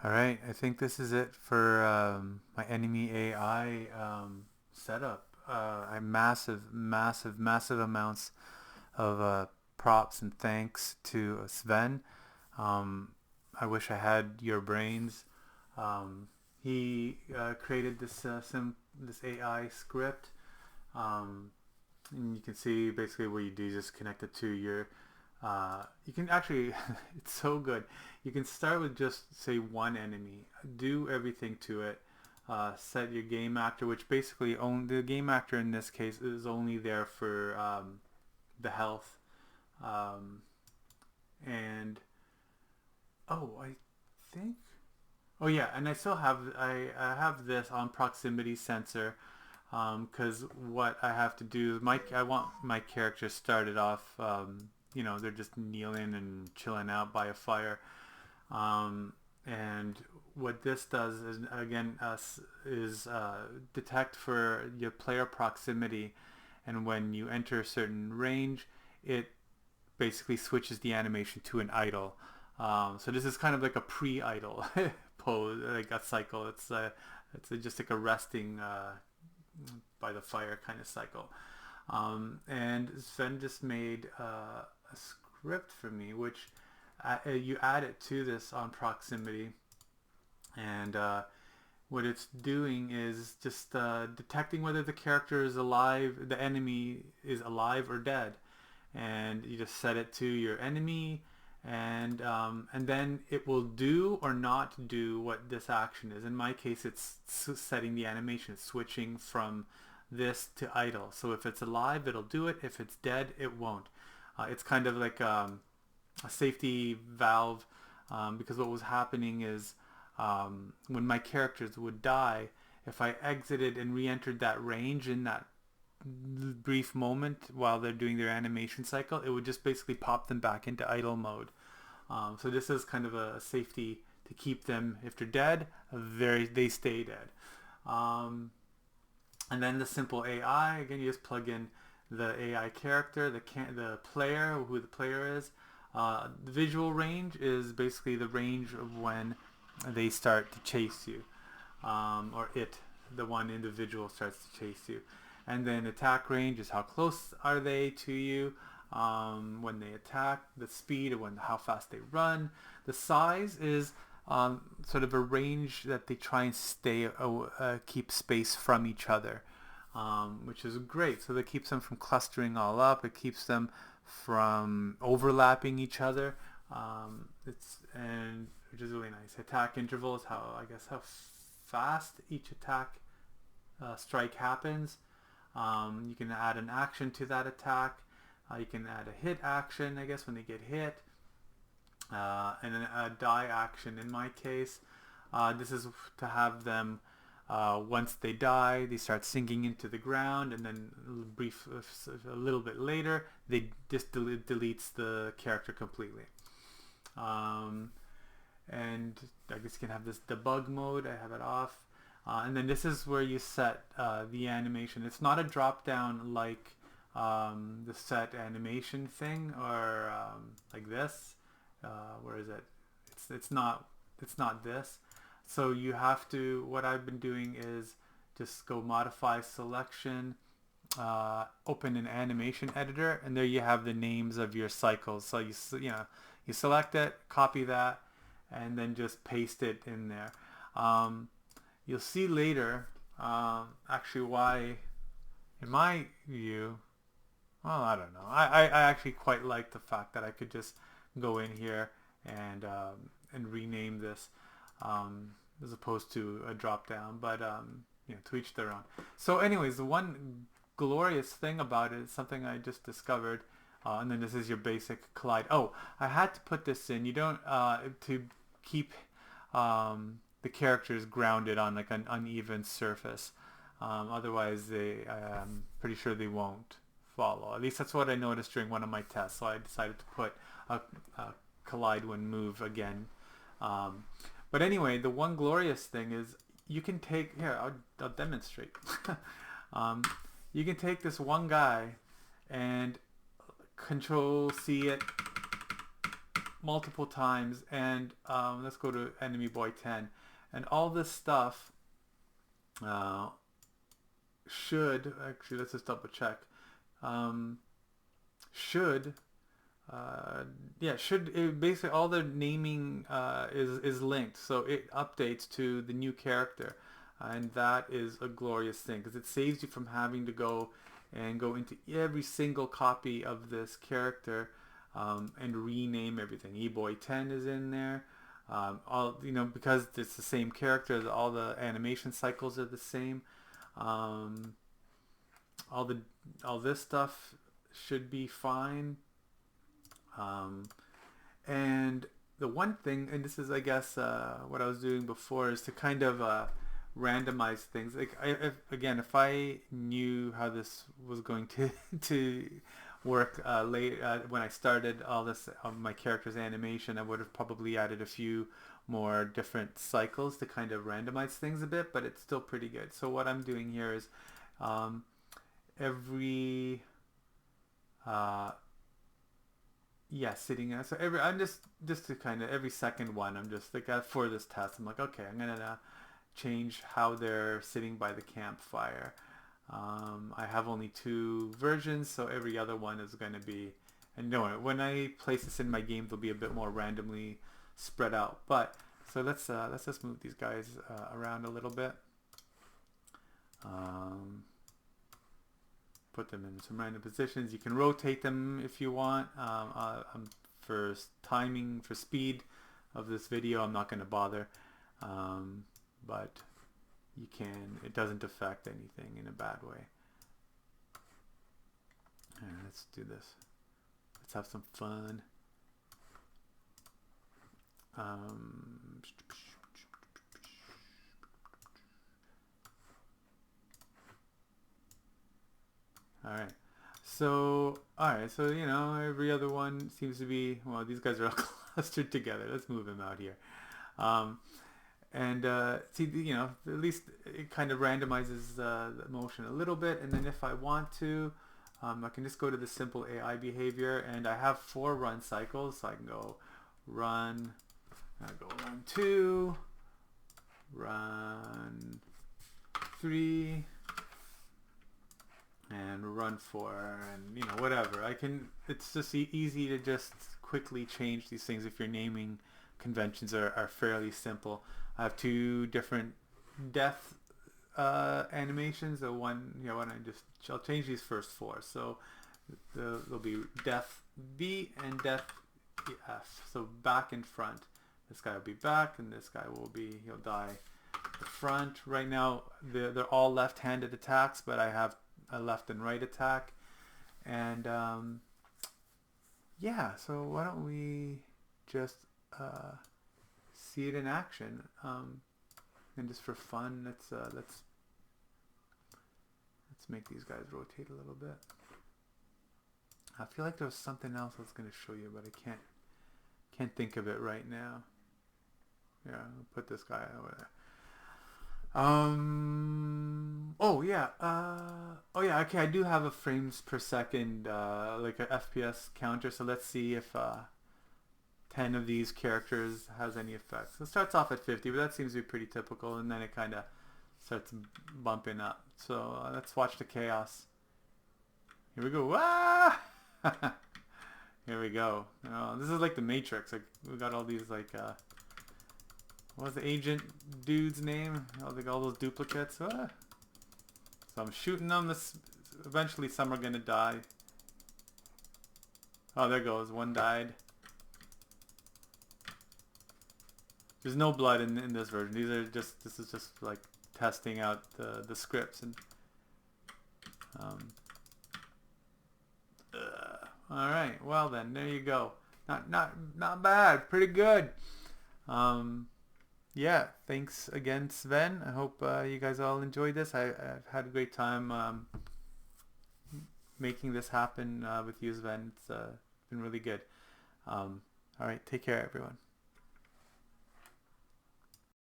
All right, I think this is it for my enemy AI setup. I massive amounts of props and thanks to Sven. Um, I wish I had your brains. He created this AI script, and you can see basically what you do is just connect it to your you can actually it's so good. You can start with just say one enemy, do everything to it, set your game actor, which basically the game actor in this case is only there for the health, um, and I think yeah, and I still have I have this on proximity sensor because what I have to do, I want my character started off, they're just kneeling and chilling out by a fire, um, and what this does is again is detect for your player proximity, and when you enter a certain range, it basically switches the animation to an idle. So this is kind of like a pre-idle pose, like a cycle. It's just like a resting by the fire kind of cycle. And Sven just made a script for me, which you add it to this on proximity, and what it's doing is just detecting whether the character is alive, the enemy is alive or dead, and you just set it to your enemy, and then it will do or not do what this action is. In my case, it's setting the animation, it's switching from this to idle. So if it's alive, it'll do it. If it's dead, it won't. It's kind of like a safety valve, because what was happening is when my characters would die, if I exited and re-entered that range in that brief moment while they're doing their animation cycle, it would just basically pop them back into idle mode. So this is kind of a safety to keep them, if they're dead, they stay dead. And then the simple AI, again, you just plug in the AI character, the player, who the player is. The visual range is basically the range of when they start to chase you, or the one individual starts to chase you. And then attack range is how close are they to you when they attack, the speed of how fast they run. The size is sort of a range that they try and keep space from each other, which is great. So that keeps them from clustering all up. It keeps them from overlapping each other. Which is really nice. Attack interval is how fast each attack strike happens. You can add an action to that attack. You can add a hit action, I guess, when they get hit. And then a die action in my case. This is to have them, once they die, they start sinking into the ground, and then a little bit later, they just deletes the character completely. And I guess you can have this debug mode. I have it off. And then this is where you set the animation. It's not a drop down like the set animation thing, or like this. Where is it? It's not this. So you have to. What I've been doing is just go modify selection, open an animation editor, and there you have the names of your cycles. So you select it, copy that, and then just paste it in there. You'll see later, actually, why, in my view, well, I don't know. I actually quite like the fact that I could just go in here and rename this, as opposed to a drop down. But to each their own. So, anyways, the one glorious thing about it is something I just discovered. And then this is your basic collide. Oh, I had to put this in. You don't to keep the characters grounded on like an uneven surface. Otherwise, I'm pretty sure they won't follow. At least that's what I noticed during one of my tests. So I decided to put a collide when move again. But anyway, the one glorious thing is you can take here. I'll demonstrate. You can take this one guy and Control C it multiple times, and let's go to enemy boy 10, and all this stuff uh, should actually, let's just double check, um, should yeah, should it, basically all the naming is linked, so it updates to the new character, and that is a glorious thing because it saves you from having to go into every single copy of this character and rename everything. eBoy 10 is in there. All because it's the same character, all the animation cycles are the same. Um, all the all this stuff should be fine. And the one thing, and this is, I guess, what I was doing before, is to kind of randomize things. Like, if I knew how this was going to to work when I started all this my character's animation, I would have probably added a few more different cycles to kind of randomize things a bit, but it's still pretty good. So what I'm doing here is every so I'm just to kind of every second one, I'm just like, for this test, I'm like, okay, I'm gonna change how they're sitting by the campfire. I have only 2 versions, so every other one is going to be, and no, when I place this in my game, they'll be a bit more randomly spread out. But so let's just move these guys around a little bit. Put them in some random positions. You can rotate them if you want. For timing, for speed of this video, I'm not going to bother. But you can, it doesn't affect anything in a bad way. Alright, let's do this. Let's have some fun. Alright. So every other one seems to be, well, these guys are all clustered together. Let's move them out here. See, at least it kind of randomizes the motion a little bit. And then if I want to, I can just go to the simple AI behavior, and I have 4 run cycles, so I can go run, run 2, run 3, and run 4, and whatever. It's just easy to just quickly change these things if your naming conventions are fairly simple. I have 2 different death animations. The one, I'll change these first 4. So there'll be death B and death F. So back and front. This guy will be back, and this guy he'll die the front. Right now, they're all left-handed attacks, but I have a left and right attack. And yeah, so why don't we just see it in action, and just for fun, let's make these guys rotate a little bit. I feel like there was something else I was going to show you, but I can't think of it right now. Yeah, I'll put this guy over there. Oh yeah. Okay, I do have a frames per second, like a FPS counter. So let's see if 10 of these characters has any effect. So it starts off at 50, but that seems to be pretty typical, and then it kind of starts bumping up. So let's watch the chaos. Here we go. Ah! Here we go. This is like the Matrix. Like, we got all these, like, what was the agent dude's name? All those duplicates. Ah. So I'm shooting them. Eventually some are gonna die. Oh, there goes. One died. There's no blood in this version. This is just like testing out the scripts, and all right. Well then, there you go. Not bad. Pretty good. Yeah. Thanks again, Sven. I hope you guys all enjoyed this. I've had a great time making this happen with you, Sven. It's been really good. All right. Take care, everyone.